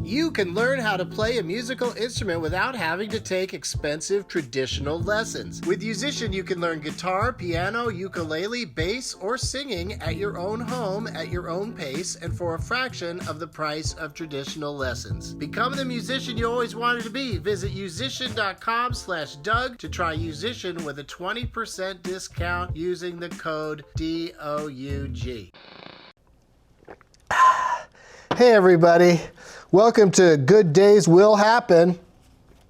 You can learn how to play a musical instrument without having to take expensive traditional lessons. With Musician, you can learn guitar, piano, ukulele, bass, or singing at your own home, at your own pace, and for a fraction of the price of traditional lessons. Become the musician you always wanted to be. Visit musician.com/Doug to try Musician with a 20% discount using the code DOUG. Hey everybody, welcome to Good Days Will Happen.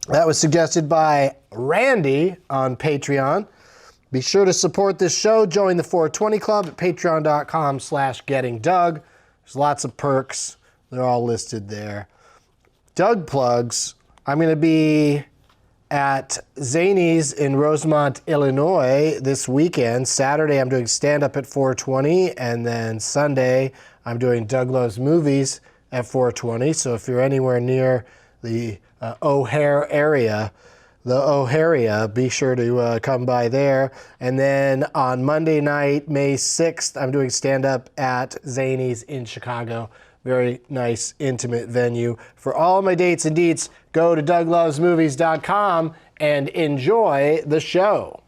That was suggested by Randy on Patreon. Be sure to support this show. Join the 420 Club at patreon.com/gettingdoug. There's lots of perks. They're all listed there. Doug plugs. I'm going to be at Zany's in Rosemont, Illinois this weekend. Saturday I'm doing stand-up at 420, and then Sunday I'm doing Doug Loves Movies at 420. So if you're anywhere near the O'Hare area, be sure to come by there. And then on Monday night, May 6th, I'm doing stand-up at Zany's in Chicago. Very nice, intimate venue. For all my dates and deets, go to douglovesmovies.com and enjoy the show.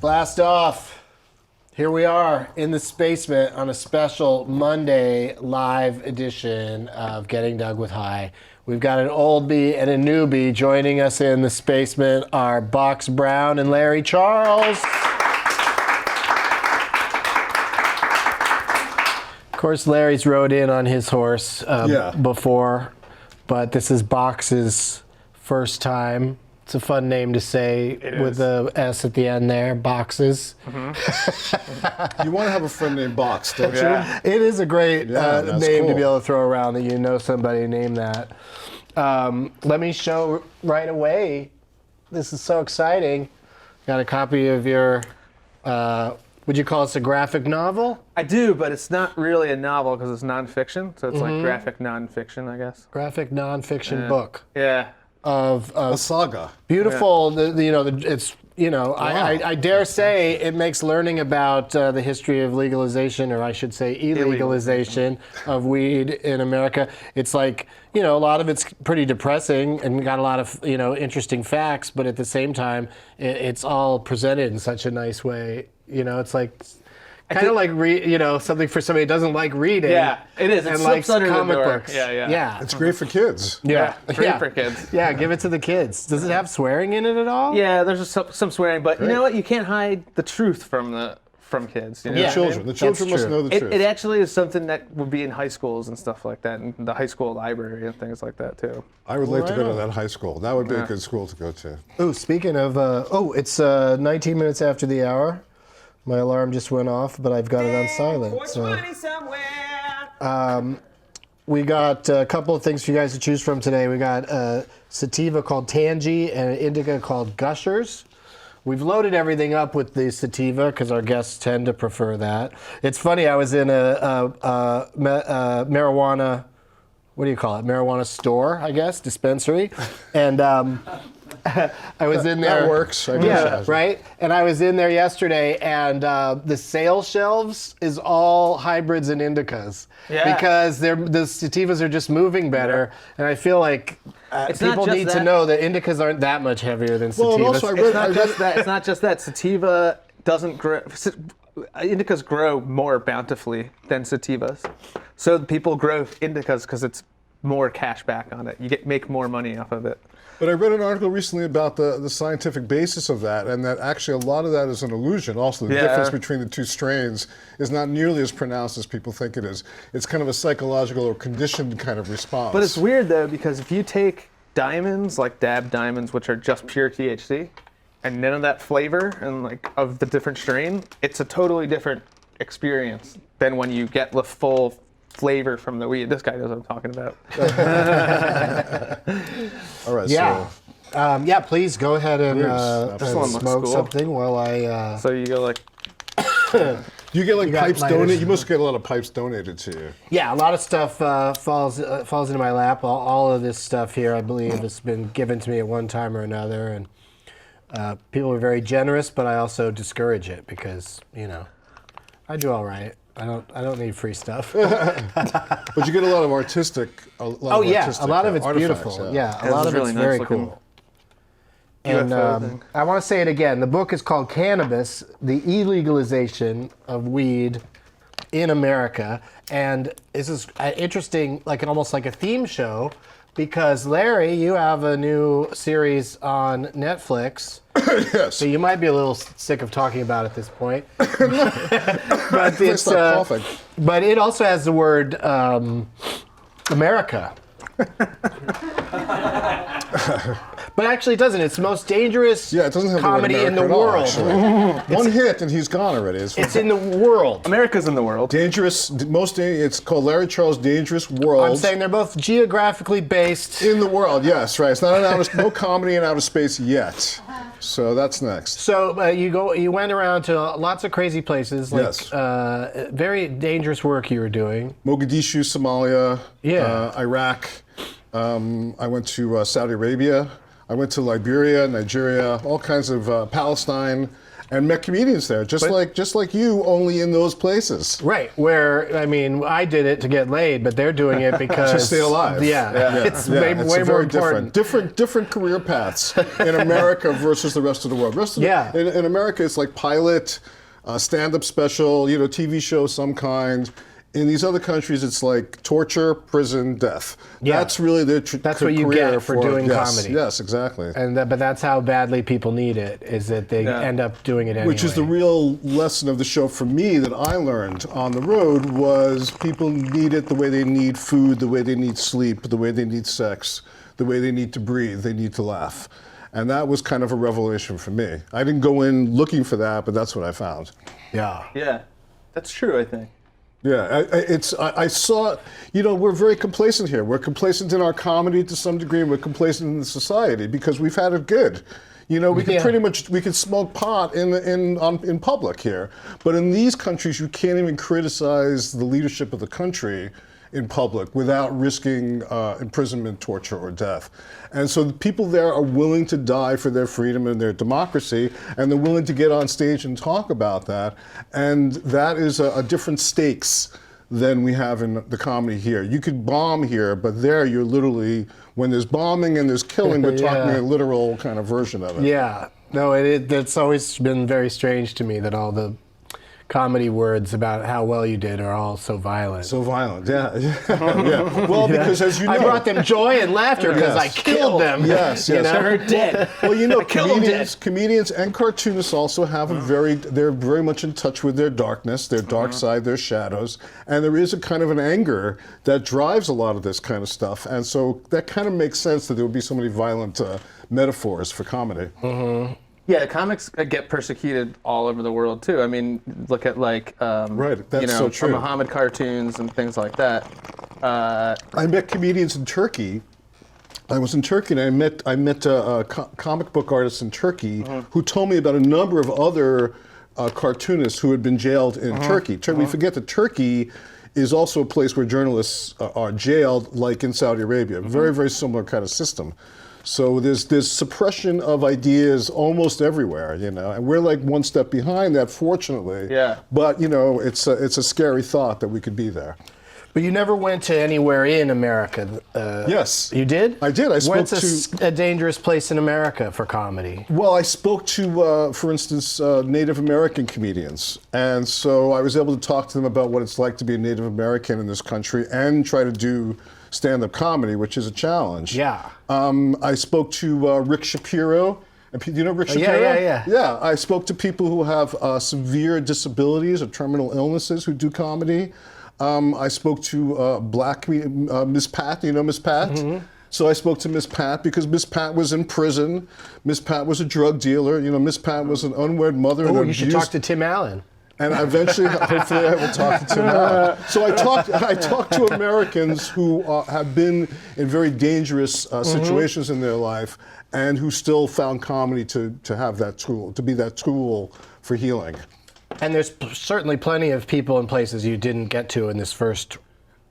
Blast off. Here we are in the Spacement on a special Monday live edition of Getting Doug with High. We've got an oldie and a newbie joining us in the Spacement are Box Brown and Larry Charles. Of course, Larry's rode in on his horse before, but this is Box's first time. It's a fun name to say with the S at the end there, Boxes. Mm-hmm. You want to have a friend named Box, don't you? It is a great name to be able to throw around that you know somebody named that. Let me show right away. This is so exciting. Got a copy of your, would you call this a graphic novel? I do, but it's not really a novel because it's nonfiction. So it's like graphic nonfiction, I guess. Graphic nonfiction book. Yeah. Of a saga. Beautiful. It's I dare say it makes learning about the history of legalization, or I should say illegalization of weed in America. It's like, a lot of it's pretty depressing and got a lot of interesting facts, but at the same time, it's all presented in such a nice way. It's like. Kind of like something for somebody who doesn't like reading. Yeah, it is. It slips under comic the door. books. Yeah. It's great for kids. Yeah, great for kids. Yeah, give it to the kids. Does it have swearing in it at all? Yeah, there's some swearing, but you know what? You can't hide the truth from kids. The children. The children must know the truth. It actually is something that would be in high schools and stuff like that, and the high school library and things like that too. I would like to go to that high school. That would be a good school to go to. Oh, speaking of, it's 19 minutes after the hour. My alarm just went off, but I've got it on silent. 420 somewhere. We got a couple of things for you guys to choose from today. We got a sativa called Tangy and an indica called Gushers. We've loaded everything up with the sativa because our guests tend to prefer that. It's funny, I was in a marijuana, what do you call it? Marijuana store, I guess, dispensary. And I was in there. That works. I guess. Right? And I was in there yesterday, and the sales shelves is all hybrids and indicas. Yeah. Because the sativas are just moving better, and I feel like people need to know that indicas aren't that much heavier than sativas. Well, also It's not just that. Sativa doesn't grow. Indicas grow more bountifully than sativas. So people grow indicas because it's more cash back on it. You make more money off of it. But I read an article recently about the scientific basis of that, and that actually a lot of that is an illusion. Also, the difference between the two strains is not nearly as pronounced as people think it is. It's kind of a psychological or conditioned kind of response. But it's weird, though, because if you take diamonds, like dab diamonds, which are just pure THC, and none of that flavor and of the different strain, it's a totally different experience than when you get the full flavor from the weed. This guy knows what I'm talking about. All right. Yeah. So. Please go ahead and Cheers. smoke something while I. So you go like. Do you get like got pipes lighters. donated? You must get a lot of pipes donated to you. Yeah, a lot of stuff falls into my lap. All of this stuff here, I believe, has been given to me at one time or another, and people are very generous. But I also discourage it because I do all right. I don't need free stuff. But you get a lot of artistic. A lot of it's artifacts, beautiful. Yeah, a Yeah, lot this of is really it's nice very looking. cool. And UFO thing. I want to say it again. The book is called Cannabis: The Illegalization of Weed in America, and this is interesting, almost like a theme show, because Larry, you have a new series on Netflix. Yes. So you might be a little sick of talking about it at this point. But It's not coughing. but it also has the word America. But actually, it doesn't. It's the most dangerous Yeah, it doesn't have comedy the word in the America at all, world. actually. One hit and he's gone already. It's in the world. America's in the world. Dangerous. It's called Larry Charles' Dangerous World. I'm saying they're both geographically based. In the world, yes, right. It's not no comedy in outer space yet. So that's next. So you went around to lots of crazy places, Yes. very dangerous work you were doing. Mogadishu, Somalia, Yeah. Iraq. I went to Saudi Arabia. I went to Liberia, Nigeria, all kinds of Palestine, and met comedians there, just like you, only in those places. Right, where, I did it to get laid, but they're doing it because... To stay alive. Yeah, it's way more very important. Different career paths in America versus the rest of the world. In America, it's like pilot, stand-up special, TV show some kind. In these other countries, it's like torture, prison, death. Yeah. That's really their That's what you career get for doing yes, comedy. Yes, exactly. But that's how badly people need it, is that they end up doing it anyway. Which is the real lesson of the show for me that I learned on the road was people need it the way they need food, the way they need sleep, the way they need sex, the way they need to breathe, they need to laugh. And that was kind of a revelation for me. I didn't go in looking for that, but that's what I found. Yeah. Yeah, that's true, I think. Yeah, I saw, we're very complacent here. We're complacent in our comedy to some degree, and we're complacent in the society because we've had it good. We can pretty much, we can smoke pot in public here. But in these countries, you can't even criticize the leadership of the country in public without risking imprisonment, torture, or death. And so the people there are willing to die for their freedom and their democracy, and they're willing to get on stage and talk about that. And that is a different stakes than we have in the comedy here. You could bomb here, but there you're literally, when there's bombing and there's killing, we're talking a literal kind of version of it. Yeah. No, that's always been very strange to me that all the comedy words about how well you did are all so violent. So violent, yeah. Yeah. Well, because as you know, I brought them joy and laughter because I killed them. Yes, yes. They're dead. Well, killed them dead. comedians and cartoonists also have they're very much in touch with their darkness, their dark side, their shadows, and there is a kind of an anger that drives a lot of this kind of stuff, and so that kind of makes sense that there would be so many violent metaphors for comedy. Yeah, comics get persecuted all over the world too. Look at Right, that's so true. Muhammad cartoons and things like that. I met comedians in Turkey. I was in Turkey and I met comic book artists in Turkey who told me about a number of other cartoonists who had been jailed in Turkey. We forget that Turkey is also a place where journalists are jailed, like in Saudi Arabia. Very, very similar kind of system. So there's suppression of ideas almost everywhere, and we're like one step behind that, fortunately. Yeah. But it's a scary thought that we could be there. But you never went to anywhere in America. Yes. You did? I did. I spoke Where's a dangerous place in America for comedy? Well, I spoke to, for instance, Native American comedians. And so I was able to talk to them about what it's like to be a Native American in this country and try to do stand-up comedy, which is a challenge. Yeah. I spoke to Rick Shapiro. Do you know Rick Shapiro? Yeah. Yeah, I spoke to people who have severe disabilities or terminal illnesses who do comedy. I spoke to black Miss Pat. You know Miss Pat? So I spoke to Miss Pat because Miss Pat was in prison. Miss Pat was a drug dealer. Miss Pat was an unwed mother. Oh, you should talk to Tim Allen. And eventually, hopefully, I will talk to Tim Allen. So I talked to Americans who have been in very dangerous situations in their life and who still found comedy to have that tool, to be that tool for healing. And there's certainly plenty of people and places you didn't get to in this first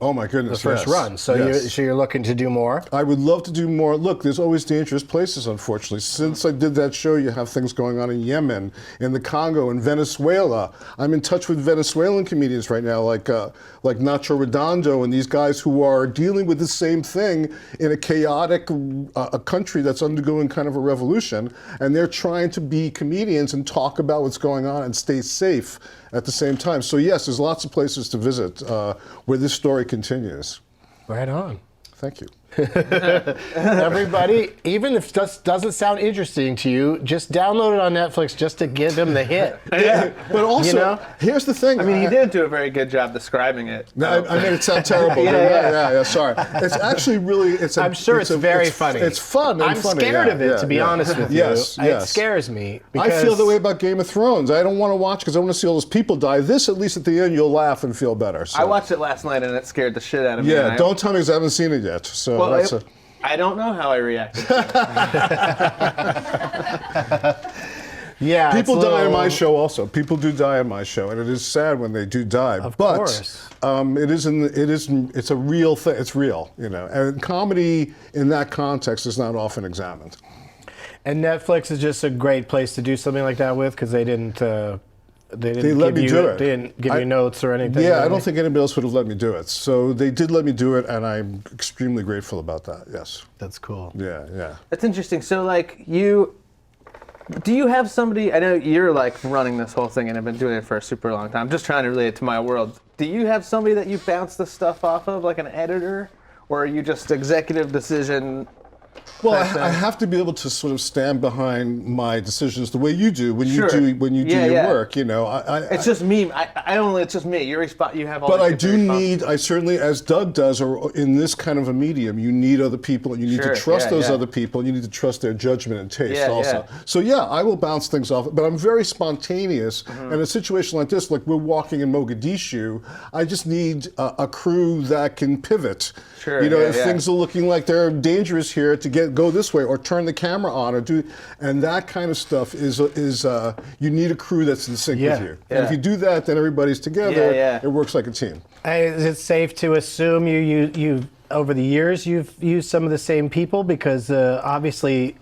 Oh my goodness! first run. So you're looking to do more? I would love to do more. Look, there's always dangerous places, unfortunately. Since I did that show, you have things going on in Yemen, in the Congo, in Venezuela. I'm in touch with Venezuelan comedians right now, like Nacho Redondo and these guys who are dealing with the same thing in a chaotic a country that's undergoing kind of a revolution, and they're trying to be comedians and talk about what's going on and stay safe at the same time. So yes, there's lots of places to visit where this story continues. Right on. Thank you. Everybody, even if it doesn't sound interesting to you, just download it on Netflix just to give him the hit. Yeah. But also, here's the thing. I mean, he didn't do a very good job describing it. No, I made it sound terrible. Yeah, sorry. It's actually really, I'm sure it's very funny. It's fun and I'm funny. scared of it, to be honest with you. Yes. It scares me. I feel the way about Game of Thrones. I don't want to watch because I want to see all those people die. This, at least at the end, you'll laugh and feel better. So. I watched it last night and it scared the shit out of me. Yeah, don't tell me because I haven't seen it yet. So Well, that's I don't know how I reacted. Yeah, people die on my show also. People do die on my show, and it is sad when they do die. Of but course. It's a real thing. It's real, you know. And comedy in that context is not often examined. And Netflix is just a great place to do something like that with because they didn't. They let me do it. They didn't give you notes or anything. Yeah, I don't think anybody else would have let me do it. So they did let me do it, and I'm extremely grateful about that. Yes. That's cool. Yeah. That's interesting. So, like, do you have somebody? I know you're like running this whole thing and have been doing it for a super long time. I'm just trying to relate it to my world. Do you have somebody that you bounce the stuff off of, like an editor, or are you just executive decision? Well, I have to be able to sort of stand behind my decisions the way you do when you Sure. do your work. You know, It's just me. It's just me. You have all. But this I do need. I certainly, as Doug does, or in this kind of a medium, you need other people, and you need to trust those other people, and you need to trust their judgment and taste also. Yeah. So yeah, I will bounce things off, but I'm very spontaneous. And in a situation like this, like we're walking in Mogadishu, I just need a crew that can pivot. Sure, you know, yeah, if yeah. things are looking like they're dangerous here, to go this way or turn the camera on or do, and that kind of stuff is you need a crew that's in sync with you. And if you do that, then everybody's together. It works like a team. Is it safe to assume you over the years you've used some of the same people because obviously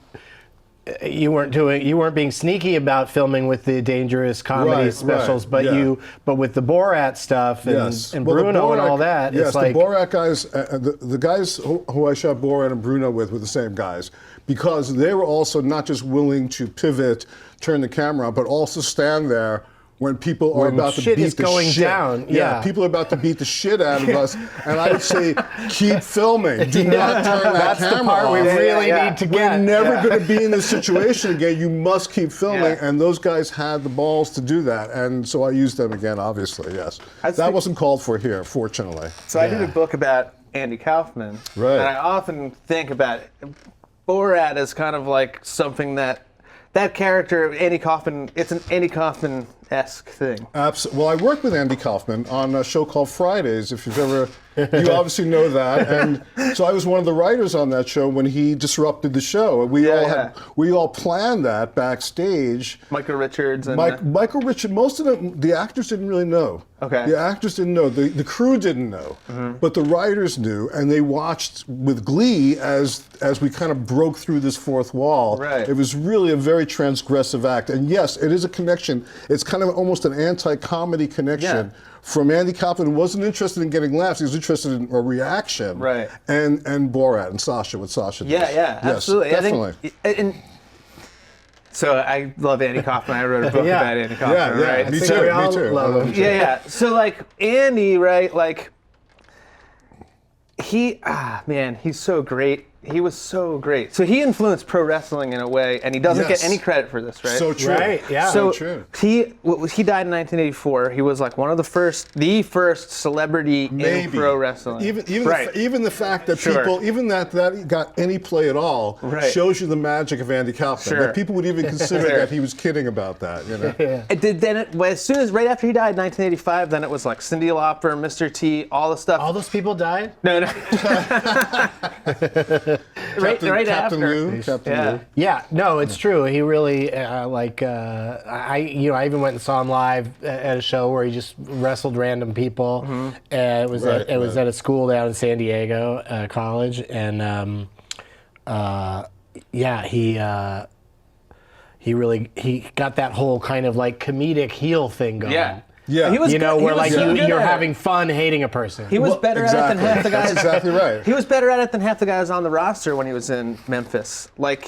you weren't being sneaky about filming with the dangerous comedy specials, but with the Borat stuff and Bruno and all that, yes, it's like the Borat guys, the guys who I shot Borat and Bruno with were the same guys because they were also not just willing to pivot, turn the camera on, but also stand there when people are about to beat the shit down. Yeah, people are about to beat the shit out of us, and I would say, keep filming. Do not turn that camera the part on. we really need to get. We're never going to be in this situation again. You must keep filming, and those guys had the balls to do that, and so I used them again. Obviously, yes. That wasn't called for here, fortunately. So I did a book about Andy Kaufman, right? And I often think about it. Borat as kind of like something that character, Andy Kaufman, it's an Andy Kaufman-esque thing. Absolutely. Well, I worked with Andy Kaufman on a show called Fridays, if you've ever, you obviously know that. And so I was one of the writers on that show when he disrupted the show. We all planned that backstage. Michael Richards and Michael Richards, most of the actors didn't really know. Okay. The actors didn't know. The crew didn't know. But the writers knew, and they watched with glee as we kind of broke through this fourth wall. Right. It was really a very transgressive act. And yes, it is a connection. It's kind of almost an anti-comedy connection. From Andy Kaufman, who wasn't interested in getting laughs, he was interested in a reaction. Right. And Borat and Sasha, what Sasha did. Yeah, absolutely. Definitely. So I love Andy Kaufman. I wrote a book about Andy Kaufman, right? Me too. Love him. Yeah. So like Andy, right? Like he's so great. He was so great. So he influenced pro wrestling in a way, and he doesn't get any credit for this, right? So true. Right, yeah. So true. He died in 1984. He was like one of the first celebrity in pro wrestling. Even the fact that people, even that got any play at all, shows you the magic of Andy Kaufman. That people would even consider that he was kidding about that. You know. It did. Then right after he died in 1985, then it was like Cyndi Lauper, Mr. T, all the stuff. All those people died? No. right Captain after. Lou. Captain Yeah. Lou. Yeah, no, it's true. He really I even went and saw him live at a show where he just wrestled random people. And it was Right, it was right. at a school down in San Diego college, and he got that whole kind of like comedic heel thing going. Yeah. Yeah. He was You know, good- he where was like so good you're at it. having fun hating a person. He was better at it than half the guys. That's exactly right. He was better at it than half the guys on the roster when he was in Memphis. Like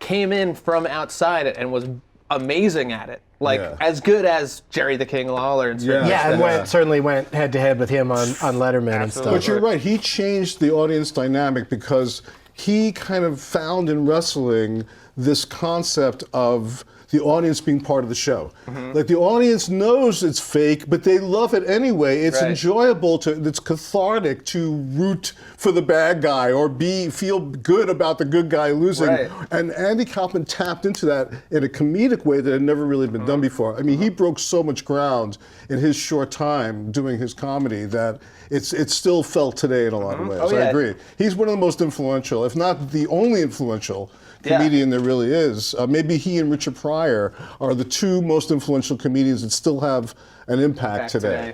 came in from outside it and was amazing at it. Like Yeah. as good as Jerry the King Lawler and certain Yeah, and Yeah. certainly went head to head with him on Letterman and stuff. Absolutely. But you're right. He changed the audience dynamic because he kind of found in wrestling this concept of the audience being part of the show. Like the audience knows it's fake, but they love it anyway. It's Right. enjoyable it's cathartic to root for the bad guy or feel good about the good guy losing. Right. And Andy Kaufman tapped into that in a comedic way that had never really been done before. I mean, he broke so much ground in his short time doing his comedy that it's still felt today in a lot of ways. Oh, I yeah. agree. He's one of the most influential, if not the only influential comedian there really is. Maybe he and Richard Pryor are the two most influential comedians that still have an impact today.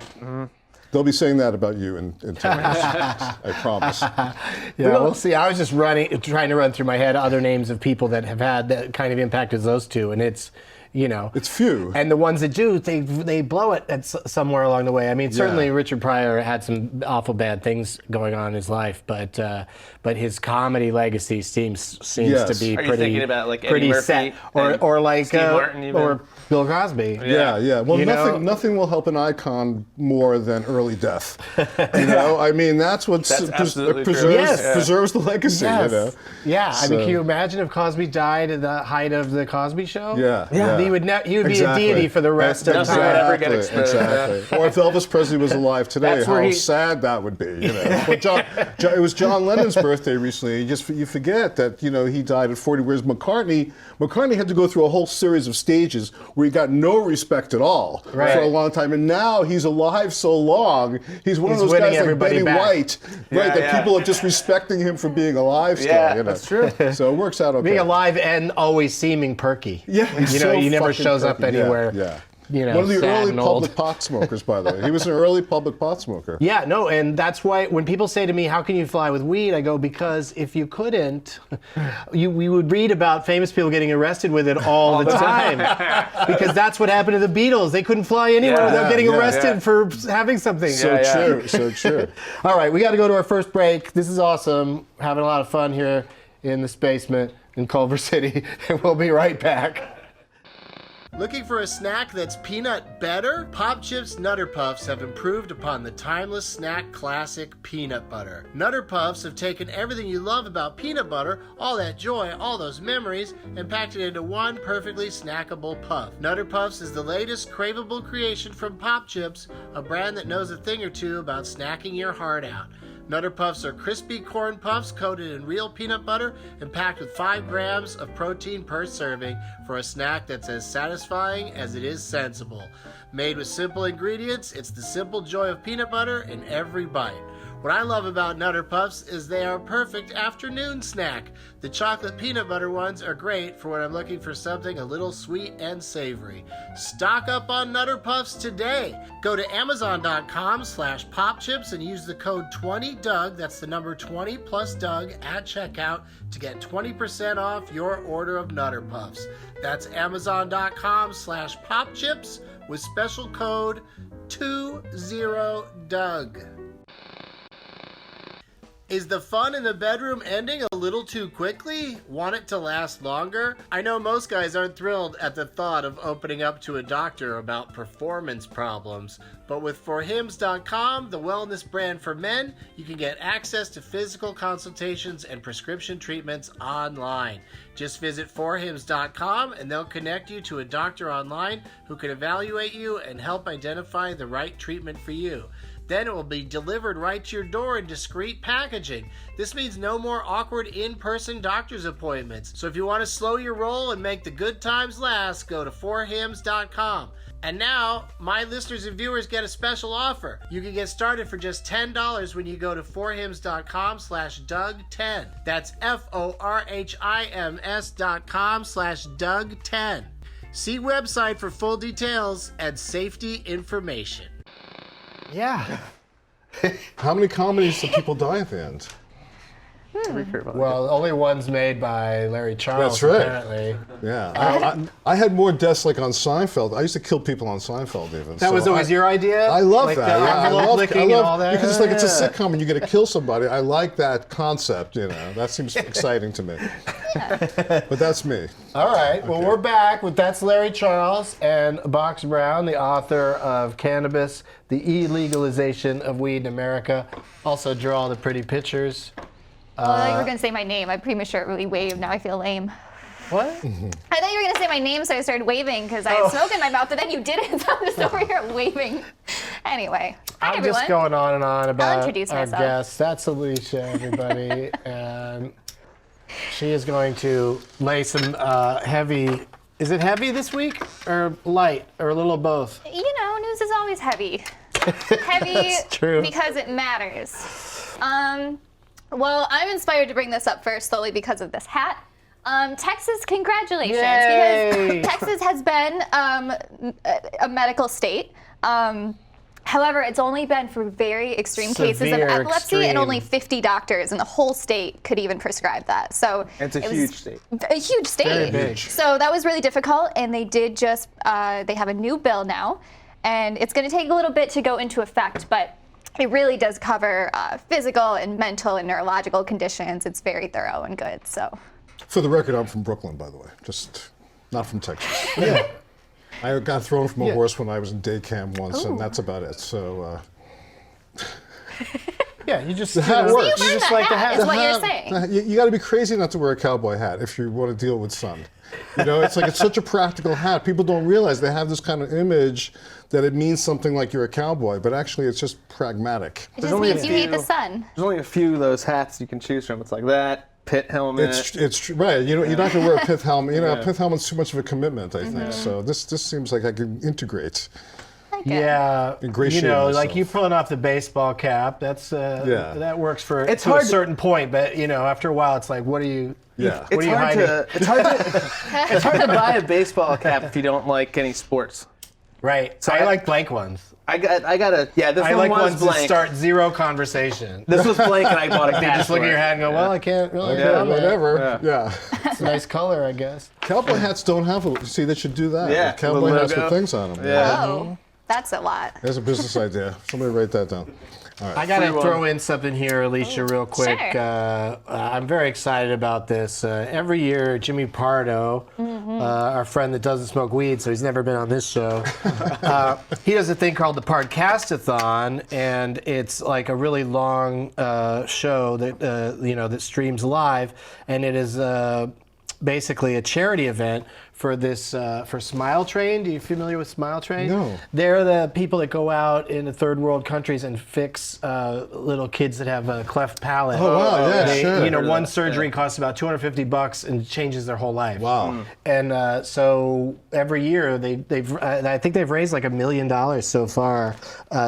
They'll be saying that about you in 10 years. I promise. Yeah, we'll see. I was just trying to run through my head other names of people that have had that kind of impact as those two, and it's, you know, It's few. And the ones that do, they blow it at somewhere along the way. I mean, certainly Yeah. Richard Pryor had some awful bad things going on in his life, but his comedy legacy seems Yes. to be Are you pretty thinking about, like, Eddie pretty Murphy set, and or like Steve Martin even? or Bill Cosby. Yeah. Well, You know? nothing will help an icon more than early death. You know, I mean, that's what That's absolutely true. Yes. preserves the legacy. Yes. You know. Yeah. I mean, So- can you imagine if Cosby died at the height of the Cosby Show? Yeah. He would be Exactly. a deity for the rest of Nothing time. would ever get exposed, Exactly. Or if Elvis Presley was alive today, That's where how he- sad that would be. You know. But it was John Lennon's birthday recently. You forget that he died at 40. Whereas McCartney had to go through a whole series of stages where he got no respect at all for a long time, and now he's alive so long. He's one of He's those winning guys like everybody Betty back. White, right? That yeah. people are just respecting him for being alive still. Yeah, you know? that's true. So it works out okay. Being alive and always seeming perky. Yeah, he's so he never fucking shows up perky. anywhere. Yeah. You know, One of the sad early and old. public pot smokers, by the way. He was an early public pot smoker. Yeah, no, and that's why when people say to me, "How can you fly with weed?" I go, "Because if you couldn't, we would read about famous people getting arrested with it all the time. Because that's what happened to the Beatles. They couldn't fly anywhere without getting arrested for having something." So true, so true. All right, we got to go to our first break. This is awesome. Having a lot of fun here in this basement in Culver City, and we'll be right back. Looking for a snack that's peanut better? Pop Chips Nutter Puffs have improved upon the timeless snack classic peanut butter. Nutter Puffs have taken everything you love about peanut butter, all that joy, all those memories, and packed it into one perfectly snackable puff. Nutter Puffs is the latest craveable creation from Pop Chips, a brand that knows a thing or two about snacking your heart out. Nutter Puffs are crispy corn puffs coated in real peanut butter and packed with 5 grams of protein per serving for a snack that's as satisfying as it is sensible. Made with simple ingredients, it's the simple joy of peanut butter in every bite. What I love about Nutter Puffs is they are a perfect afternoon snack. The chocolate peanut butter ones are great for when I'm looking for something a little sweet and savory. Stock up on Nutter Puffs today. Go to Amazon.com/popchips and use the code 20Doug, that's the number 20 plus Doug, at checkout to get 20% off your order of Nutter Puffs. That's Amazon.com/popchips with special code 20Doug. Is the fun in the bedroom ending a little too quickly? Want it to last longer? I know most guys aren't thrilled at the thought of opening up to a doctor about performance problems, but with forhims.com, the wellness brand for men, you can get access to physical consultations and prescription treatments online. Just visit forhims.com and they'll connect you to a doctor online who can evaluate you and help identify the right treatment for you. Then it will be delivered right to your door in discreet packaging. This means no more awkward in-person doctor's appointments. So if you want to slow your roll and make the good times last, go to 4hims.com. And now, my listeners and viewers get a special offer. You can get started for just $10 when you go to 4hims.com/Doug10. That's FORHIMS.com/Doug10. See website for full details and safety information. Yeah. How many comedies do people die at the end? Well, only one's made by Larry Charles, That's right. apparently. Yeah. I had more deaths like on Seinfeld. I used to kill people on Seinfeld even. That was always your idea? I love like that. The Yeah, envelope licking and all that? Because it's like it's a sitcom and you get to kill somebody. I like that concept, you know. That seems exciting to me. But that's me. All right. Well, we're back with That's Larry Charles and Box Brown, the author of Cannabis, the Illegalization of Weed in America. Also draw all the pretty pictures. Well, I thought you were going to say my name. I prematurely waved. Now I feel lame. What? I thought you were going to say my name, so I started waving because I had smoke in my mouth, but then you didn't, so I'm just over here waving. Anyway, hi I'm everyone. just going on and on about introduce our myself. guest. That's Alicia, everybody. And she is going to lay some heavy... Is it heavy this week? Or light? Or a little of both? You know, news is always heavy. Heavy That's true. because it matters. Well, I'm inspired to bring this up first solely because of this hat. Texas, congratulations, Yay! because Texas has been a medical state. However, it's only been for very extreme cases of Severe, epilepsy, extreme. and only 50 doctors in the whole state could even prescribe that. So It's a it was huge state. A huge state. Very big. So that was really difficult, and they did just, they have a new bill now, and it's going to take a little bit to go into effect, but it really does cover physical and mental and neurological conditions. It's very thorough and good. So, For the record, I'm from Brooklyn, by the way. Just not from Texas. Yeah. I got thrown from a horse when I was in day camp once, and that's about it. So, Yeah, you just... hat works. you just like the hat, is what you're saying. You got to be crazy not to wear a cowboy hat if you want to deal with sun. You know, it's like it's such a practical hat. People don't realize they have this kind of image that it means something like you're a cowboy, but actually it's just pragmatic. It just only means a you hate the few. sun. There's only a few of those hats you can choose from. It's like that, pit helmet. It's right. You know, you're not going to wear a pith helmet. You know, a pith helmet's too much of a commitment, I think. So this seems like I can integrate. Yeah, Ingratiate you know, myself. like you pulling off the baseball cap, that's that works for It's to hard a to- certain point, but you know, after a while, it's like, what are you? Yeah. What It's are you hard hiding? to it's hard to buy a baseball cap if you don't like any sports. Right. So I like blank ones. I got a this I one like was ones blank. that start zero conversation. This was blank and I bought a cap. You just look for at your it. hat and go, well, I can't really. Yeah, comment. whatever. Yeah. It's a nice color, I guess. Cowboy hats don't have a. See, they should do that. Yeah, Cowboy the hats with logo. things on them. Yeah. Oh, that's a lot. There's a business idea. Somebody write that down. All right. I got to Free one. throw in something here, Alicia, real quick. Sure. I'm very excited about this. Every year, Jimmy Pardo, our friend that doesn't smoke weed, so he's never been on this show, he does a thing called the Pardcastathon, and it's like a really long show that that streams live, and it is basically a charity event for this for Smile Train. Are you familiar with Smile Train? No. They're the people that go out in the third world countries and fix little kids that have a cleft palate. Oh, wow, yeah, sure. You know, one surgery costs about $250 and changes their whole life. Wow. And so every year I think they've raised like $1 million so far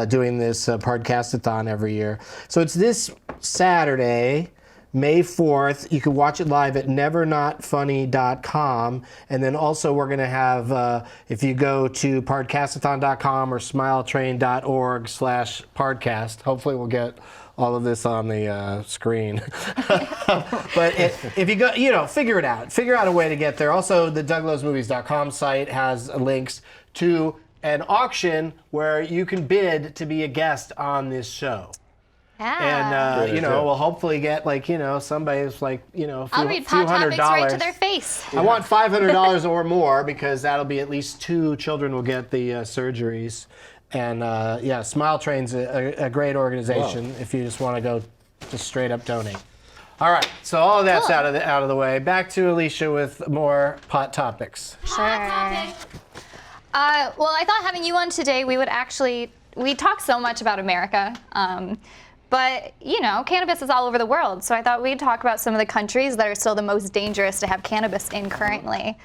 doing this Pardcastathon every year. So it's this Saturday, May 4th. You can watch it live at nevernotfunny.com. And then also we're going to have, if you go to pardcastathon.com or smiletrain.org/podcast, hopefully we'll get all of this on the screen. But if you go, figure it out. Figure out a way to get there. Also, the DougLovesMovies.com site has links to an auction where you can bid to be a guest on this show. Yeah. And, we'll hopefully get somebody's a I'll read few pod $100. topics right to their face. I want $500 or more because that'll be at least 2 children will get the surgeries. And Smile Train's a great organization if you just want to go just straight up donate. All right, so all of that's Cool. out of the way. Back to Alicia with more pot topics. Sure. Well, I thought having you on today, we would actually we talk so much about America, but cannabis is all over the world. So I thought we'd talk about some of the countries that are still the most dangerous to have cannabis in currently.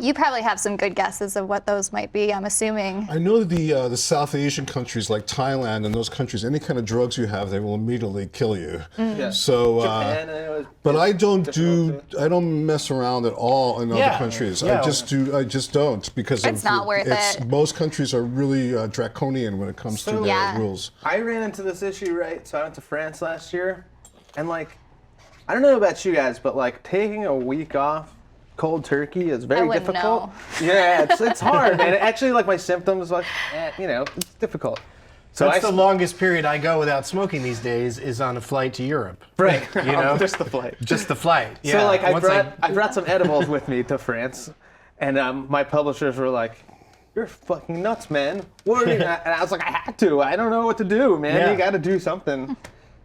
You probably have some good guesses of what those might be, I'm assuming. I know that the South Asian countries like Thailand and those countries, any kind of drugs you have, they will immediately kill you. Yeah. So, Japan, I know, but I don't mess around at all in other countries. Yeah. I just don't because It's not worth it. Most countries are really draconian when it comes to the rules. I ran into this issue, right? So I went to France last year, and I don't know about you guys, but taking a week off cold turkey is very difficult. Know. Yeah, it's hard, and actually, my symptoms, it's difficult. So That's the longest period I go without smoking these days is on a flight to Europe. Right. Just the flight. Just the flight. Yeah. So I brought some edibles with me to France, and my publishers were like, "You're fucking nuts, man. What are you?" And I was like, "I had to. I don't know what to do, man. Yeah. You got to do something."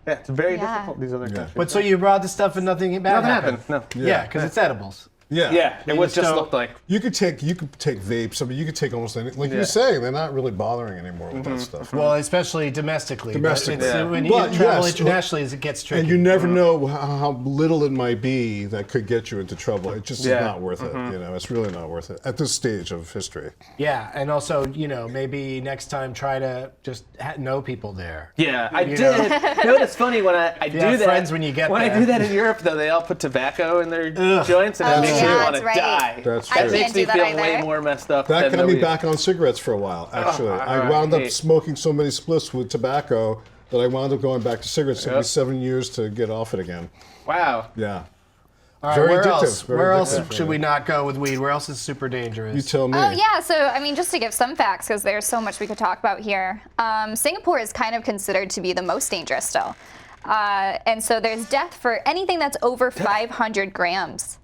Yeah, it's very difficult. These other countries. But so you brought the stuff and nothing bad happened? No. Yeah, because it's edibles. Yeah, it was just looked like. You could take vapes. I mean, you could take almost anything. Like you were saying, they're not really bothering anymore with that stuff. Well, especially domestically. Domestically. But when you But travel yes, internationally, it gets tricky. And you never know how little it might be that could get you into trouble. It just is not worth it. It's really not worth it at this stage of history. Yeah, and also, maybe next time try to just know people there. Yeah, I did. It's funny when I do that. Friends when you get when there. I do that in Europe, though, they all put tobacco in their joints, and it makes me want to that's right. die. That's I true. It makes can't me do that feel either. way more messed up. That than got me weed. back on cigarettes for a while, actually. I wound up smoking so many spliffs with tobacco that I wound up going back to cigarettes. It took me 7 years to get off it again. Wow. Yeah. All right, Very where addictive, else? very Where else addictive. should we not go with weed? Where else is super dangerous? You tell me. Oh yeah, so just to give some facts, because there's so much we could talk about here. Singapore is kind of considered to be the most dangerous still, and so there's death for anything that's over 500 grams.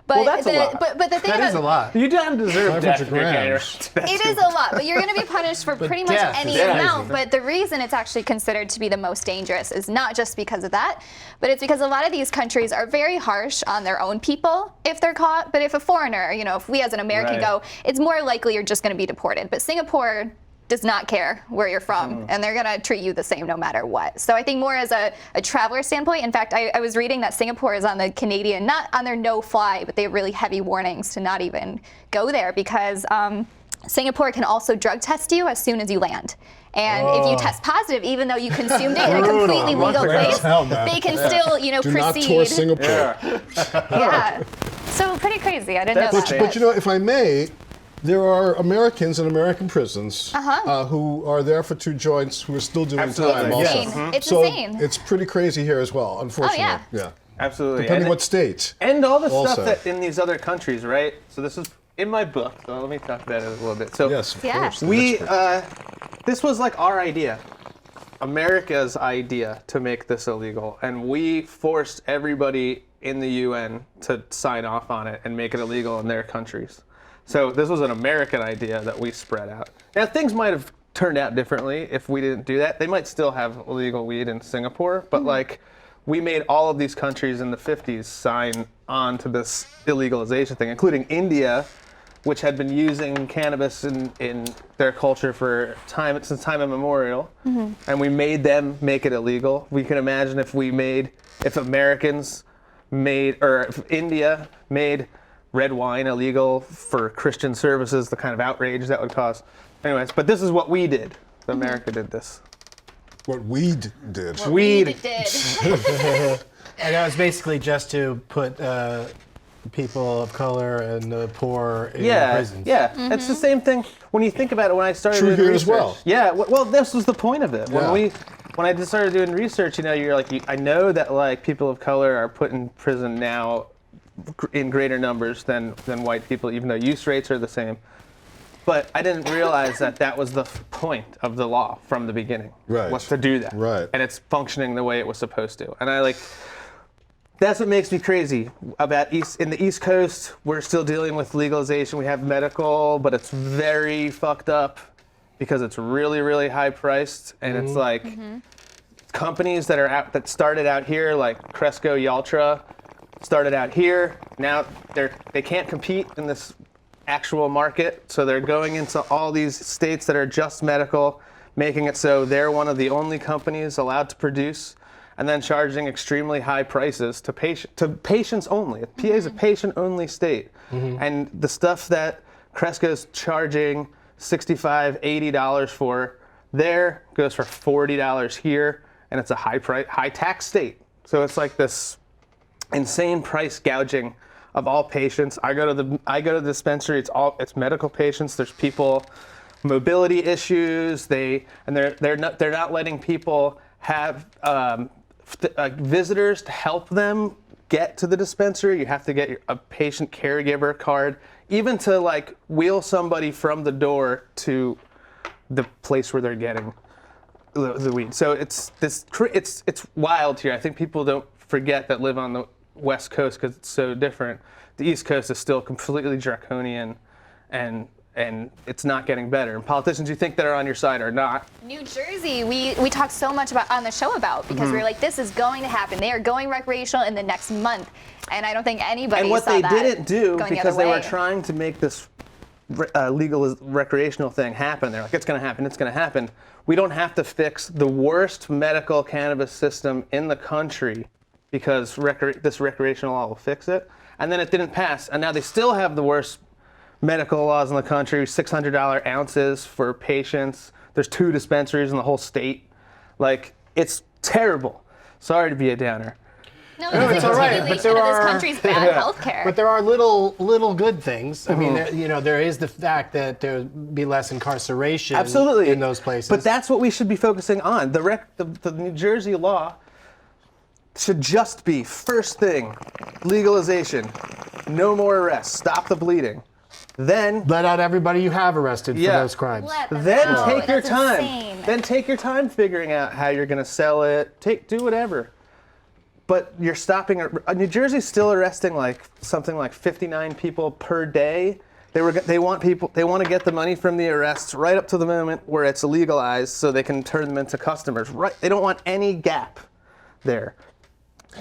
But That's a lot. But the thing That is a lot. You don't deserve 500 death if you're grams. gay. It is a lot, but you're going to be punished for pretty much death any is crazy. amount. But the reason it's actually considered to be the most dangerous is not just because of that, but it's because a lot of these countries are very harsh on their own people if they're caught. But if a foreigner, if we as an American go, it's more likely you're just going to be deported. But Singapore does not care where you're from, and they're gonna treat you the same no matter what. So I think more as a traveler standpoint. In fact, I was reading that Singapore is on the Canadian, not on their no-fly, but they have really heavy warnings to not even go there because Singapore can also drug test you as soon as you land. And if you test positive, even though you consumed it in a completely legal place, they can still, Do proceed. not tour Singapore. Yeah. So pretty crazy. I didn't know that. But if I may, there are Americans in American prisons who are there for 2 joints who are still doing time also. Insane. It's So insane. it's pretty crazy here as well, unfortunately. yeah. Absolutely. Depending And- what state. And all the Also. stuff that in these other countries, right? So this is in my book. So let me talk about it a little bit. So Yes, of Yeah. course. the we, expert. this was like our idea, America's idea to make this illegal, and we forced everybody in the UN to sign off on it and make it illegal in their countries. So this was an American idea that we spread out. Now things might have turned out differently if we didn't do that. They might still have illegal weed in Singapore, but we made all of these countries in the 50s sign on to this illegalization thing, including India, which had been using cannabis in their culture for since time immemorial, and we made them make it illegal. We can imagine if Americans made, or if India made red wine illegal for Christian services, the kind of outrage that would cause. Anyways, but this is what we did. America did this. What weed did. Weed. did. And that was basically just to put people of color and the poor in prisons. Yeah. It's the same thing when you think about it. When I started True doing here as research, well. Yeah. Well, this was the point of it. Yeah. When I just started doing research, you're like, I know that people of color are put in prison now in greater numbers than white people, even though use rates are the same. But I didn't realize that was the point of the law from the beginning. Right. Was to do that. Right. And it's functioning the way it was supposed to. And that's what makes me crazy about in the East Coast. We're still dealing with legalization. We have medical, but it's very fucked up because it's really, really high priced, and it's companies that started out here, like Cresco Yaltra, started out here. Now they can't compete in this actual market. So they're going into all these states that are just medical, making it so they're one of the only companies allowed to produce, and then charging extremely high prices to patients only. PA is a patient-only state. And the stuff that Cresco's charging $65, $80 for there goes for $40 here, and it's a high tax state. So it's like this insane price gouging of all patients. I go to the dispensary. It's medical patients. There's people, mobility issues. They're not letting people have visitors to help them get to the dispensary. You have to get a patient caregiver card, even to like wheel somebody from the door to the place where they're getting the weed. So it's wild here. I think people don't forget that live on the West Coast because it's so different. The East Coast is still completely draconian, and it's not getting better. And politicians you think that are on your side are not. New Jersey, we talked so much about on the show about because we were like, this is going to happen. They are going recreational in the next month, and I don't think anybody And what saw they that didn't do going the because other they were way. trying to make this legal recreational thing happen. They're like, it's going to happen. It's going to happen. We don't have to fix the worst medical cannabis system in the country because this recreational law will fix it. And then it didn't pass. And now they still have the worst medical laws in the country, $600 ounces for patients. There's 2 dispensaries in the whole state. Like, it's terrible. Sorry to be a downer. No, it's all right, but there are this country's bad healthcare. But there are little good things. I mean, there is the fact that there would be less incarceration Absolutely. in those places. But that's what we should be focusing on. The New Jersey law should just be, first thing, legalization. No more arrests. Stop the bleeding. Then let out everybody you have arrested for those crimes. Then out. take your That's time. insane. Then take your time figuring out how you're going to sell it. Do whatever. But you're stopping. New Jersey's still arresting something like 59 people per day. They want to get the money from the arrests right up to the moment where it's legalized, so they can turn them into customers. Right. They don't want any gap there.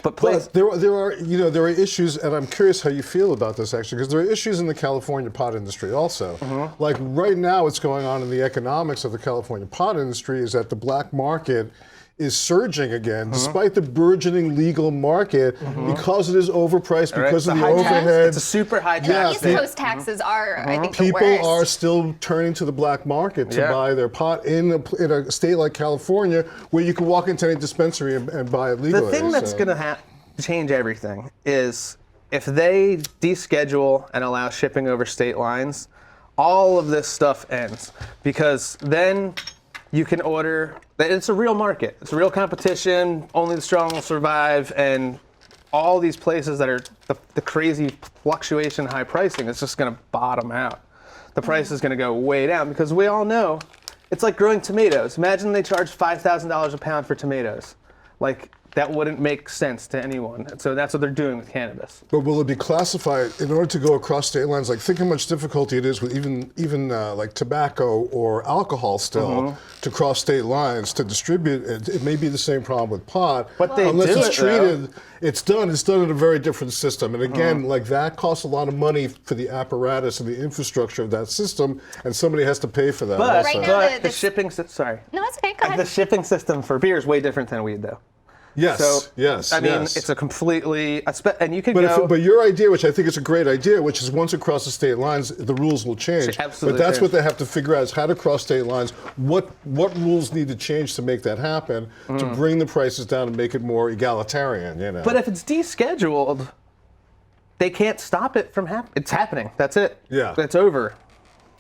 But there are issues, and I'm curious how you feel about this actually, because there are issues in the California pot industry also. Like right now, what's going on in the economics of the California pot industry is that the black market is surging again, despite the burgeoning legal market, because it is overpriced, because of the overhead. It's a super high tax. East Coast taxes are, I think, the People worst. are still turning to the black market to buy their pot in a state like California, where you can walk into any dispensary and buy it legally. The thing that's going to change everything is if they deschedule and allow shipping over state lines, all of this stuff ends, because then you can order. It's a real market. It's a real competition. Only the strong will survive, and all these places that are the crazy fluctuation, high pricing, it's just going to bottom out. The price is going to go way down because we all know it's like growing tomatoes. Imagine they charge $5,000 a pound for tomatoes. Like, that wouldn't make sense to anyone. So that's what they're doing with cannabis. But will it be classified in order to go across state lines? Like, think how much difficulty it is with even like tobacco or alcohol still to cross state lines to distribute it. It may be the same problem with pot. But they unless do it's it, treated, it's done in a very different system. And again, like that costs a lot of money for the apparatus and the infrastructure of that system, and somebody has to pay for that. But, Right now, the shipping sorry. No, that's okay. Go ahead. The shipping system for beer is way different than weed, though. Yes, So, yes. I mean, yes. it's a completely, and you could But, go. but your idea, which I think is a great idea, which is once it crosses state lines, the rules will change. Absolutely But that's change. what they have to figure out is how to cross state lines. What rules need to change to make that happen, to bring the prices down and make it more egalitarian, you know? But if it's descheduled, they can't stop it from happening. It's happening. That's it. Yeah. It's over.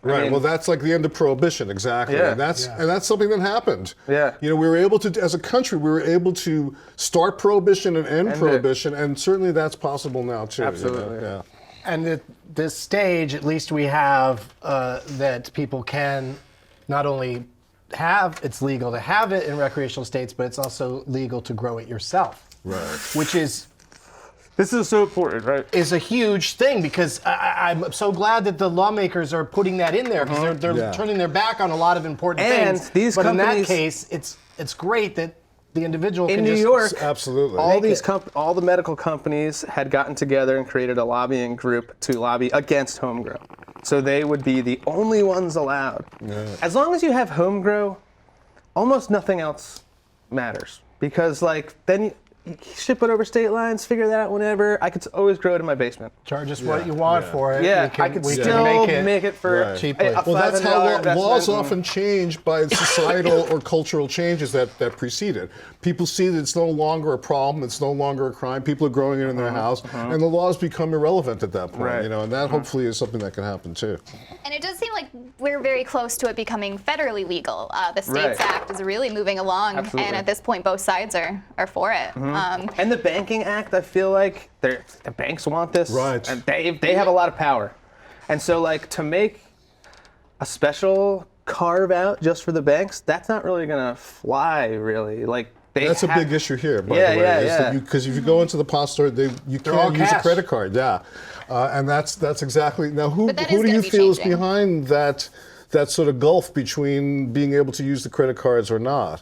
Right. mean- well, that's like the end of prohibition, exactly. Yeah. And that's something that happened. Yeah. You know, we were able to, as a country, we were able to start prohibition and end prohibition, and certainly that's possible now too. Absolutely. You know? And at this stage, at least we have that people can not only it's legal to have it in recreational states, but it's also legal to grow it yourself. Right. Which is This is so important, right? a huge thing, because I'm so glad that the lawmakers are putting that in there, because they're turning their back on a lot of important And things. these but in that companies- case, it's great that the individual In can New just York, Absolutely. all the medical companies had gotten together and created a lobbying group to lobby against homegrown. So they would be the only ones allowed. Yeah. As long as you have home grow, almost nothing else matters. Because like then you ship it over state lines, figure that out whenever. I could always grow it in my basement. Charge us what you want for it. Yeah, We can- I could we can still make it for Right. cheaply. a Well, that's how $500 investment laws and- often change by societal or cultural changes that precede it. People see that it's no longer a problem, it's no longer a crime. People are growing it in their house, and the laws become irrelevant at that point. Right. You know, and that hopefully is something that can happen too. And it does seem like we're very close to it becoming federally legal. The States Right. Act is really moving along, Absolutely. and at this point, both sides are for it. And the Banking Act, I feel like the banks want this, Right. and they have a lot of power, and so like to make a special carve out just for the banks, that's not really gonna fly, really. Like That's a big issue here, by Yeah, the way. yeah, is that yeah. Because if you go into the POS store, you all can't use a cash. credit card. Yeah, and that's exactly. Now, who But that who is do gonna you be feel is changing. behind that sort of gulf between being able to use the credit cards or not?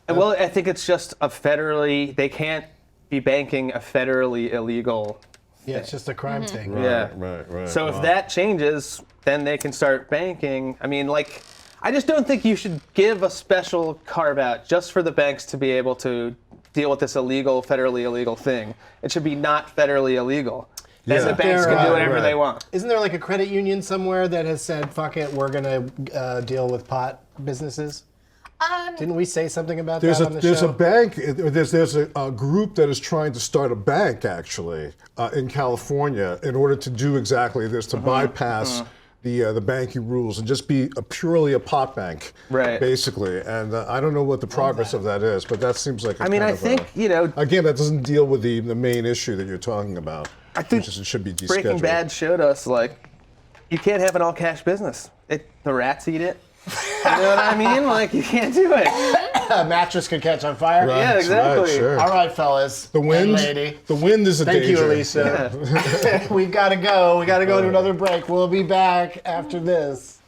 Well, I think it's just they can't be banking a federally illegal. Yeah, it's just a crime thing. Yeah. Right. So Wow. if that changes, then they can start banking. I mean, like, I just don't think you should give a special carve out just for the banks to be able to deal with this federally illegal thing. It should be not federally illegal. Then Yeah. the banks can Right, do whatever right. they want. Isn't there like a credit union somewhere that has said, fuck it, we're going to deal with pot businesses? Didn't we say something about that on the There's show? a bank. There's a group that is trying to start a bank actually in California in order to do exactly this, to bypass the banking rules and just be purely a pot bank, Right. basically. And I don't know what the progress of that is, but that seems like. I mean, I think, again, that doesn't deal with the main issue that you're talking about. I think which is it should be Breaking descheduled. Bad showed us, like, you can't have an all cash business. The rats eat it. You know what I mean? Like, you can't do it. A mattress could catch on fire. Right, Yeah, exactly. Right, sure. All right, fellas. The wind. And lady. The wind is a Thank danger. you, Elisa. We've got to go. We got to go to another break. We'll be back after this.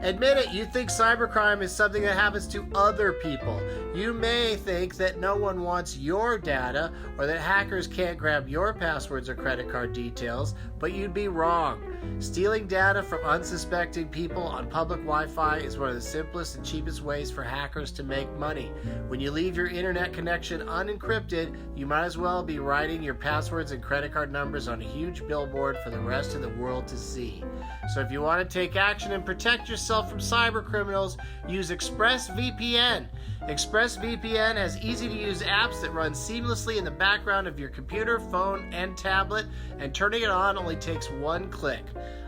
Admit it, you think cybercrime is something that happens to other people. You may think that no one wants your data or that hackers can't grab your passwords or credit card details, but you'd be wrong. Stealing data from unsuspecting people on public Wi-Fi is one of the simplest and cheapest ways for hackers to make money. When you leave your internet connection unencrypted, you might as well be writing your passwords and credit card numbers on a huge billboard for the rest of the world to see. So if you want to take action and protect yourself from cyber criminals, use ExpressVPN. ExpressVPN has easy-to-use apps that run seamlessly in the background of your computer, phone, and tablet, and turning it on only takes one click.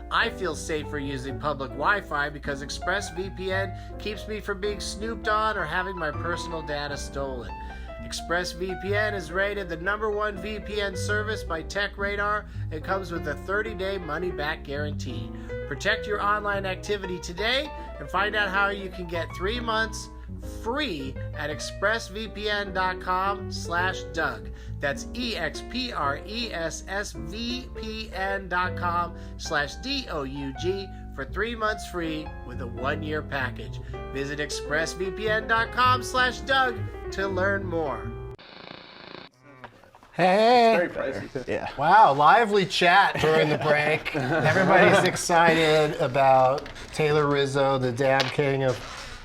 I feel safer using public Wi-Fi because ExpressVPN keeps me from being snooped on or having my personal data stolen. ExpressVPN is rated the #1 VPN service by TechRadar and comes with a 30-day money-back guarantee. Protect your online activity today and find out how you can get 3 months free at expressvpn.com/Doug. That's expressvpn.com/DOUG for 3 months free with a 1-year package. Visit expressvpn.com/Doug to learn more. Hey. Very pricey, too. Yeah. Wow, lively chat during the break. Everybody's excited about Taylor Rizzo, the dab king of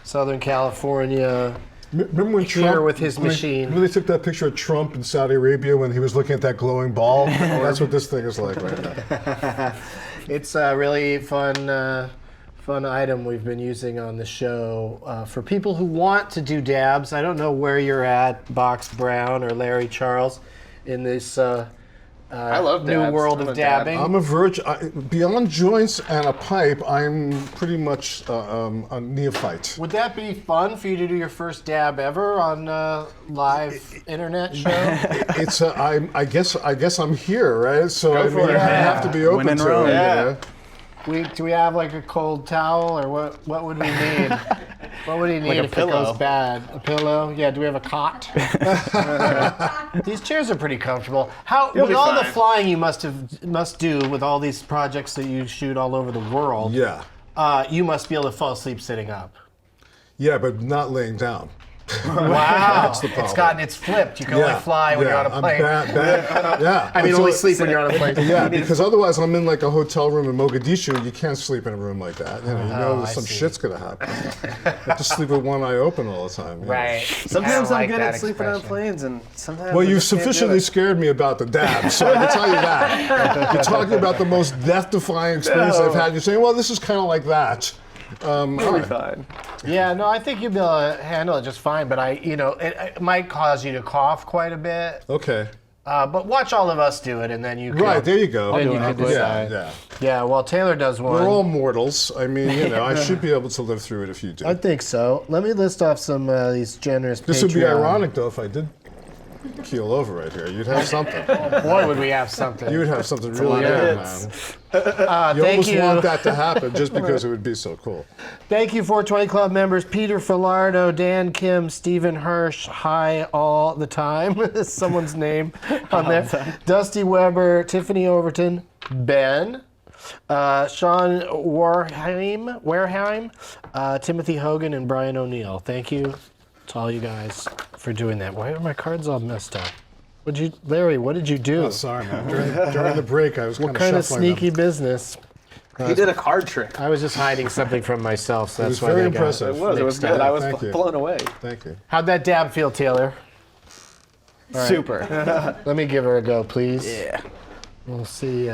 Southern California. Remember when Here Trump, with his when machine. Remember they took that picture of Trump in Saudi Arabia when he was looking at that glowing ball? That's what this thing is like right now. It's a really fun item we've been using on the show for people who want to do dabs. I don't know where you're at, Box Brown or Larry Charles, in this I love new dabs. world I'm of a dab. dabbing. I'm a virgin. Beyond joints and a pipe, I'm pretty much a neophyte. Would that be fun for you to do your first dab ever on a live internet show? It's I guess I'm here, right? So I for mean, it. I have to be open in to Rome. it. Yeah. You know? Do we have like a cold towel or what would we need? What would he need Like a if it pillow. goes bad? A pillow? Yeah, do we have a cot? These chairs are pretty comfortable. With be all the fine. flying you must do with all these projects that you shoot all over the world, Yeah, you must be able to fall asleep sitting up. yeah, but not laying down. Wow. the problem. It's flipped. You can only fly when you're on a I'm plane. yeah. I mean, So- only sleep when you're on a plane. Yeah, because otherwise I'm in like a hotel room in Mogadishu. You can't sleep in a room like that. You know I some see. shit's gonna happen. You have to sleep with one eye open all the time. you know. Right. Sometimes I I'm good like at that sleeping on expression. planes, and sometimes Well, I you've just can't do sufficiently it. scared me about the dab, so I can tell you that. You're talking about the most death-defying experience I've had. You're saying, well, this is kind of like that. All Totally right. fine. Yeah, no, I think you'll be able to handle it just fine, but it might cause you to cough quite a bit. Okay. But watch all of us do it, and then you can. Right, there you go. Then you Yeah, can decide. yeah. Yeah, well, Taylor does one. We're all mortals. I mean, I should be able to live through it if you do. I think so. Let me list off some these generous This would be Patreon- ironic, though, if I did keel over right here. You'd have something. Boy, would we have something. You would have something really lot of good, hits. man. You Thank almost you. want that to happen just because it would be so cool. Thank you, 420 Club members Peter Filardo, Dan Kim, Stephen Hirsch. Hi all the time. Someone's name on there. Dusty Weber, Tiffany Overton, Ben, Sean Wareheim, Timothy Hogan, and Brian O'Neill. Thank you to all you guys for doing that. Why are my cards all messed up? Larry, what did you do? Oh, sorry, man. During the break, I was What kind of sneaky business? He did a card trick. I was just hiding something from myself, so It that's was why very they got impressive. It was mixed good. up. I was Thank you. blown away. Thank you. How'd that dab feel, Taylor? Super. Let me give her a go, please. Yeah. We'll see.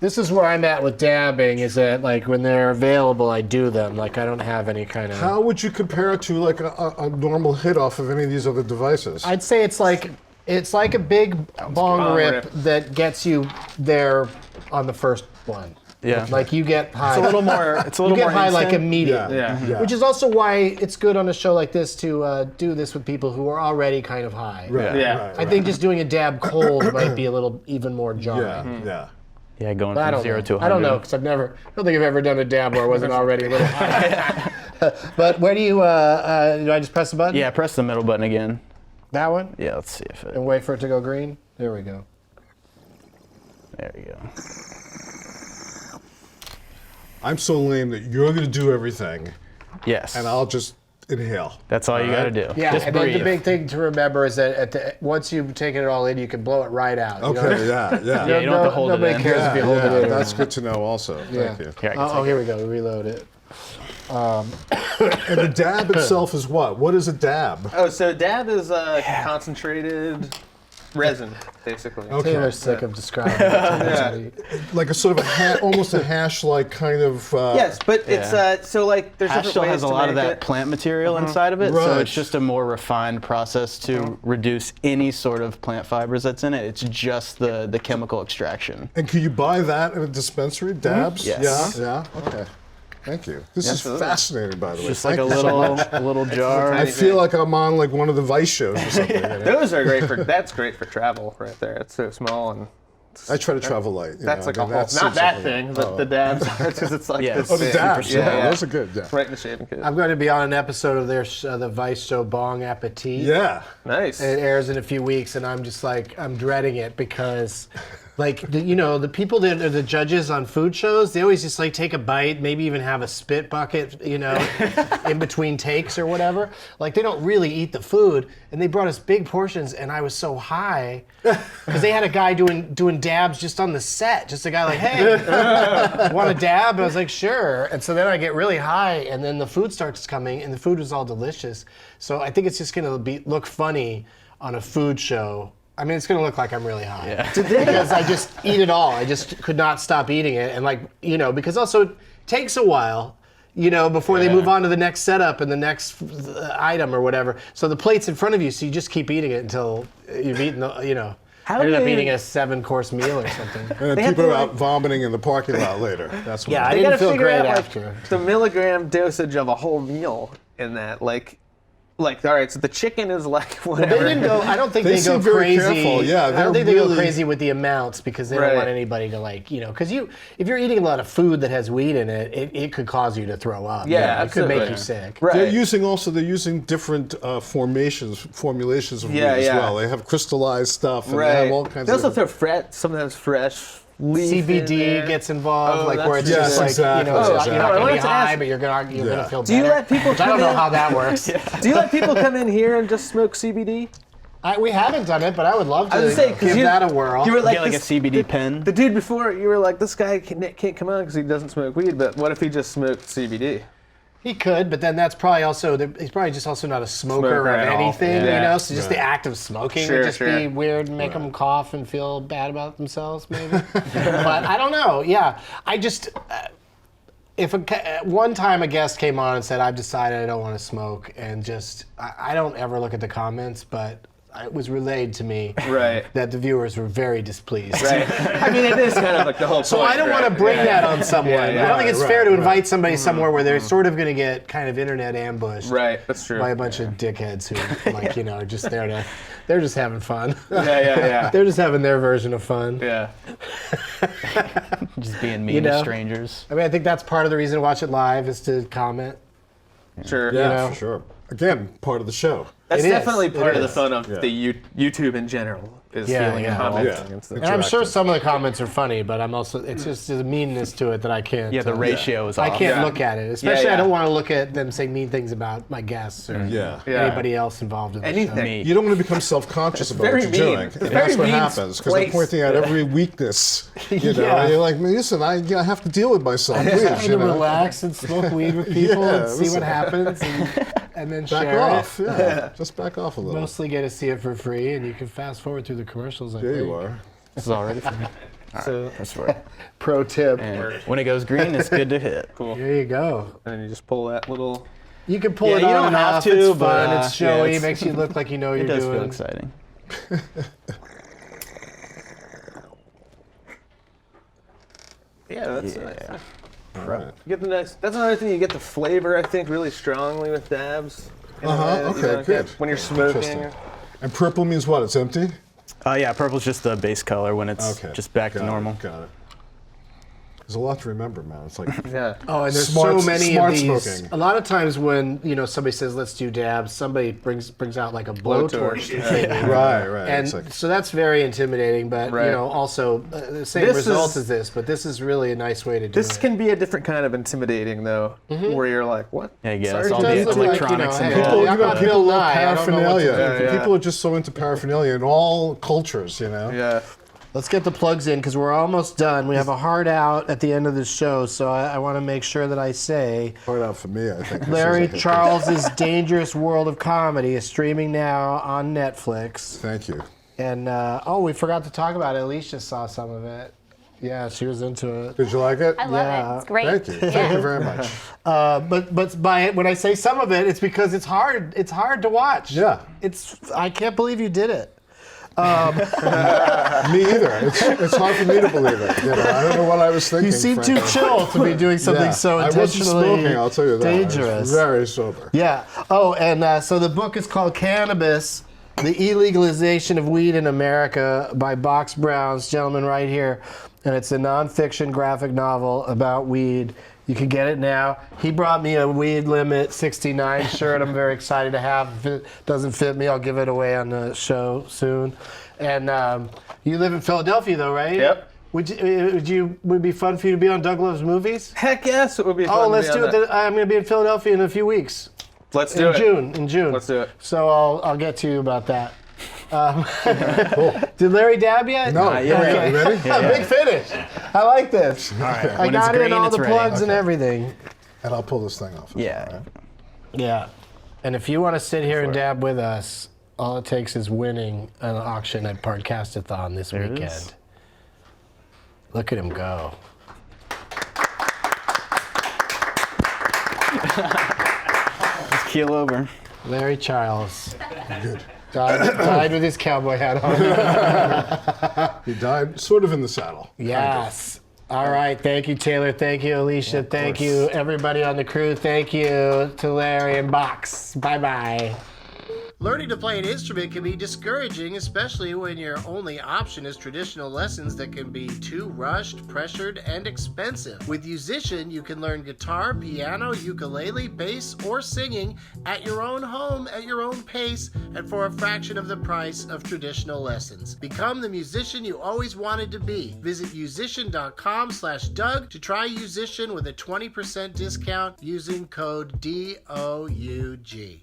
This is where I'm at with dabbing, is that like when they're available, I do them. Like I don't have any kind of... How would you compare it to like a normal hit off of any of these other devices? I'd say it's like a big bong Bong rip rip. that gets you there on the first one. Yeah. Like you get high. It's a little more. It's a you little get more high like instant. immediately. Yeah. Which is also why it's good on a show like this to do this with people who are already kind of high. Right, Yeah. right, I think just doing a dab cold might be a little even more jarring. Yeah, yeah. Yeah, going I from don't 0 know. to 100. I don't know because I don't think I've ever done a dab where I wasn't already a little high. But where do you? Do I just press the button? Yeah, press the middle button again. That one. Yeah, let's see if it. And wait for it to go green. There we go. There you go. I'm so lame that you're going to do everything, Yes. and I'll just inhale. That's all you got to do. Yeah, Just and breathe. then the big thing to remember is that once you've taken it all in, you can blow it right out. You Okay, know? yeah. Yeah, you don't have to hold it Nobody in. cares if you hold it in. That's good to know also. Yeah. Thank you. Here, I can Oh, here we go. Reload it. And the dab itself is what? What is a dab? Oh, so dab is concentrated resin, basically. Okay. Taylor's sick of describing it. Like a sort of almost a hash-like kind of... Yes, but Yeah. it's so like there's Hash different still ways has a to lot of make that it. plant material inside of it, so Right. it's just a more refined process to reduce any sort of plant fibers that's in it. It's just the chemical extraction. And can you buy that in a dispensary? Dabs? Yes. Yeah? Yeah? Okay. Thank you. This is Absolutely. fascinating, by the way. Just like a Thank you so little much. a little jar. I feel like I'm on like one of the Vice shows or something. you know? Those are great for that's great for travel right there. It's so small and I try to travel light. you that's know, like a and whole that not suits that everything. thing, but the dabs are because it's like Yeah. this Oh, the big. dabs. Yeah, yeah. Those are good. Yeah. Right in the shaving kit. I'm going to be on an episode of their the Vice show Bong Appetit. Yeah. Nice. It airs in a few weeks, and I'm just like, I'm dreading it because, like, the people that are the judges on food shows, they always just like take a bite, maybe even have a spit bucket, in between takes or whatever. Like, they don't really eat the food, and they brought us big portions, and I was so high because they had a guy doing dabs just on the set, just a guy like, hey, want a dab? And I was like, sure. And so then I get really high, and then the food starts coming, and the food was all delicious. So I think it's just gonna look funny on a food show. I mean, it's gonna look like I'm really high. Yeah. Because I just eat it all. I just could not stop eating it. And because also it takes a while, before they move on to the next setup and the next item or whatever. So the plate's in front of you, so you just keep eating it until you've eaten, How ended up they- eating a 7-course meal or something. And then They have people to, are out like- vomiting in the parking lot later. That's what Yeah, I They didn't gotta feel figure great out after. the milligram dosage of a whole meal in that. Like, all right, so the chicken is like whatever. They didn't go. I don't think They they go seem very crazy. careful. Yeah, I don't they're think they go really- crazy with the amounts because they don't Right. want anybody to because if you're eating a lot of food that has wheat in it, it could cause you to throw up. Yeah, it could make absolutely. you sick. Right. They're using different formulations of Yeah, wheat as yeah. well. They have crystallized stuff and they Right. have all kinds They also of throw sometimes fresh leaf in CBD there. gets involved, Oh, like where it's that's just true. like, Exactly. you know, Oh, you're not I going to wanted be to high, ask- but you're going to feel Do you better. let people Which I come don't know in? how that works. Do you let people come in here and just smoke CBD? We haven't done it, but I would love to I was saying, 'cause give you- that a whirl. You were like, Get like a this- CBD pen. The dude before, you were like, this guy can't come on because he doesn't smoke weed, but what if he just smoked CBD? He could, but then that's probably also, he's probably just also not a smoker Smoker of at all. anything, Yeah. you know? So just the act of smoking Sure, would just be sure. weird and make them cough and feel bad about themselves, maybe. But I don't know. Yeah. I just, one time a guest came on and said, I've decided I don't want to smoke, and just, I don't ever look at the comments, but it was relayed to me Right. that the viewers were very displeased. Right. I mean, it is kind of like the whole So point, I don't right? want to bring that on someone. yeah. I don't think it's Right, fair to right. invite somebody somewhere where they're sort of going to get kind of internet ambushed Right, that's true. by a bunch of dickheads who, like, you know, are just there to, they're just having fun. Yeah. They're just having their version of fun. Yeah. Just being mean You know? to strangers. I mean, I think that's part of the reason to watch it live is to comment. Sure. Yeah, know? for sure. Again, part of the show. That's It is. definitely It part of the is. fun of the YouTube in general is Yeah, feeling yeah. commenting Yeah. and stuff. And I'm sure Interactive. some of the comments are funny, but I'm also, it's just there's a meanness to it that I can't. Yeah, the ratio is I off. can't Yeah. look at it. Especially, yeah. I don't want to look at them saying mean things about my guests or Yeah. Yeah. anybody else involved in the Anything. show. Me. You don't want to become self-conscious about very what you're mean. doing. It's And very that's what mean happens because they're place. pointing out every weakness. You know, Yeah. and you're like, listen, I have to deal with myself. Please, Trying you to know. relax and smoke weed with people Yeah, and see listen. what happens and then Back share off. it. Yeah. Just back off a little. Mostly get to see it for free, and you can fast forward through the commercials. I There think. you are. This is already for me. So, That's right. pro tip. And when it goes green, it's good to hit. Cool. There you go. And then you just pull that little. You can pull Yeah, it you on don't and have off. to, It's but, fun. It's showy. yeah, it's- Makes you look like you know what It you're does doing. feel exciting. Yeah, that's nice. All right. You get the nice. That's another thing. You get the flavor, I think, really strongly with dabs. in a way that you Okay, don't good. get when you're smoking. Interesting. And purple means what? It's empty? Yeah, purple's just the base color when it's Okay. just back to Got it, normal. Got it. There's a lot to remember, man. It's like Yeah. Oh, and there's Smart- so many smart of these. smoking. A lot of times when somebody says let's do dabs, somebody brings out like a blowtorch thing. right, right. And It's like, so that's very intimidating, but Right. also the same This result is- as this. But this is really a nice way to do This it. can be a different kind of intimidating, though, where you're like, what? Yeah, yeah, Sorry, it's all It the does look like, electronics hey, involved. people, I'm not people Bill love Nye, I don't know what to paraphernalia. do. Yeah, yeah. People are just so into paraphernalia in all cultures, you know? Yeah. Let's get the plugs in because we're almost done. We have a hard out at the end of the show, so I want to make sure that I say Hard out for me, I think. Larry This is like Charles's Dangerous World of Comedy is streaming now on Netflix. Thank you. And we forgot to talk about it. Alicia saw some of it. Yeah, she was into it. Did you like it? I love Yeah. it. It's great. Thank you. Thank you very much. But by it, when I say some of it, it's because it's hard. It's hard to watch. Yeah. I can't believe you did it. Me either. It's hard for me to believe it. You know, I don't know what I was thinking. You seem too frankly. chill to be doing something Yeah. so I wasn't intentionally smoking, I'll tell you that. I was dangerous. very sober. Yeah. Oh, and so the book is called Cannabis: The Illegalization of Weed in America by Box Brown's gentleman right here, and it's a nonfiction graphic novel about weed. You can get it now. He brought me a Weed Limit 69 shirt. I'm very excited to have. If it doesn't fit me, I'll give it away on the show soon. And you live in Philadelphia, though, right? Yep. Would it be fun for you to be on Doug Loves Movies? Heck yes, it would be fun. Oh, to let's be on do it. that. I'm going to be in Philadelphia in a few weeks. Let's do it. In June. Let's do it. So I'll get to you about that. Did Larry dab yet? No, yeah, okay. You ready? Big finish. I like this. All right. I When it's got in green, all it's the ready. plugs and everything. And I'll pull this thing off. Yeah. All right. Yeah. And if you want to sit here and dab with us, all it takes is winning an auction at Pardcastathon this There it weekend. is. Look at him go. Just keel over. Larry Charles. Good. Died with his cowboy hat on. He died sort of in the saddle. Yes. All right. Thank you, Taylor. Thank you, Alicia. Thank you, everybody on the crew. Thank you to Larry and Box. Bye-bye. Learning to play an instrument can be discouraging, especially when your only option is traditional lessons that can be too rushed, pressured, and expensive. With Musician, you can learn guitar, piano, ukulele, bass, or singing at your own home, at your own pace, and for a fraction of the price of traditional lessons. Become the musician you always wanted to be. Visit musician.com/Doug to try Musician with a 20% discount using code DOUG.